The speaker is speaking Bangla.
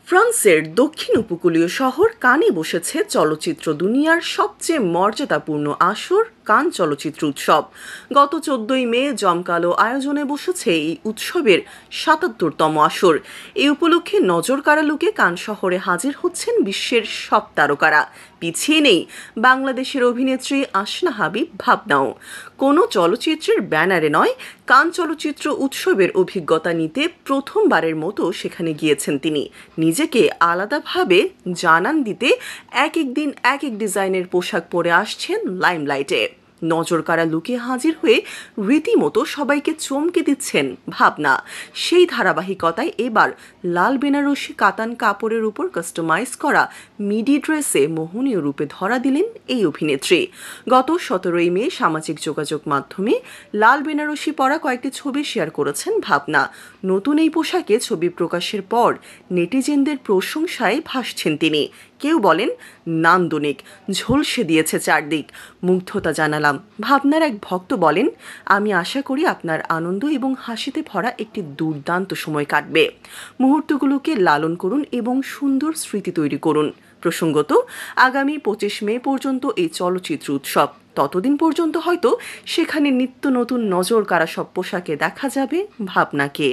ফ্রান্সের দক্ষিণ উপকূলীয় শহর কানে বসেছে চলচ্চিত্র দুনিয়ার সবচেয়ে মর্যাদাপূর্ণ আসর কান চলচ্চিত্র উৎসব। গত 14ই মে জমকালো আয়োজনে বসেছে এই উৎসবের ৭৭তম আসর। এই উপলক্ষে নজর কাড়া লুকে কান শহরে হাজির হচ্ছেন বিশ্বের সব তারকারা। পিছিয়ে নেই বাংলাদেশের অভিনেত্রী আসনা হাবিব ভাবনাও। কোনো চলচ্চিত্রের ব্যানারে নয়, কান চলচ্চিত্র উৎসবের অভিজ্ঞতা নিতে প্রথমবারের মতো সেখানে গিয়েছেন তিনি। নিজেকে আলাদাভাবে জানান দিতে এক এক দিন এক এক ডিজাইনের পোশাক পরে আসছেন লাইমলাইটে। নজর কাড়া লুকে হাজির হয়ে রীতিমতো সবাইকে চমকে দিচ্ছেন ভাবনা। সেই ধারাবাহিকতায় এবার লাল বেনারসি কাতান কাপড়ের উপর কাস্টমাইজ করা মিডি ড্রেসে মোহনীয় রূপে ধরা দিলেন এই অভিনেত্রী। গত 17ই মে সামাজিক যোগাযোগ মাধ্যমে লাল বেনারসি পরা কয়েকটি ছবি শেয়ার করেছেন ভাবনা। নতুন এই পোশাকে ছবি প্রকাশের পর নেটিজেনদের প্রশংসায় ভাসছেন তিনি। কেউ বলেন নান্দনিক, ঝলসে দিয়েছে চারদিক, মুগ্ধতা জানালাম। ভাবনার এক ভক্ত বলেন, আমি আশা করি আপনার আনন্দ এবং হাসিতে ভরা একটি দুর্দান্ত সময় কাটবে। মুহূর্তগুলোকে লালন করুন এবং সুন্দর স্মৃতি তৈরি করুন। প্রসঙ্গত, আগামী 25 মে পর্যন্ত এই চলচ্চিত্র উৎসব। ততদিন পর্যন্ত হয়তো সেখানে নিত্য নতুন নজর কাড়া সব পোশাকে দেখা যাবে ভাবনাকে।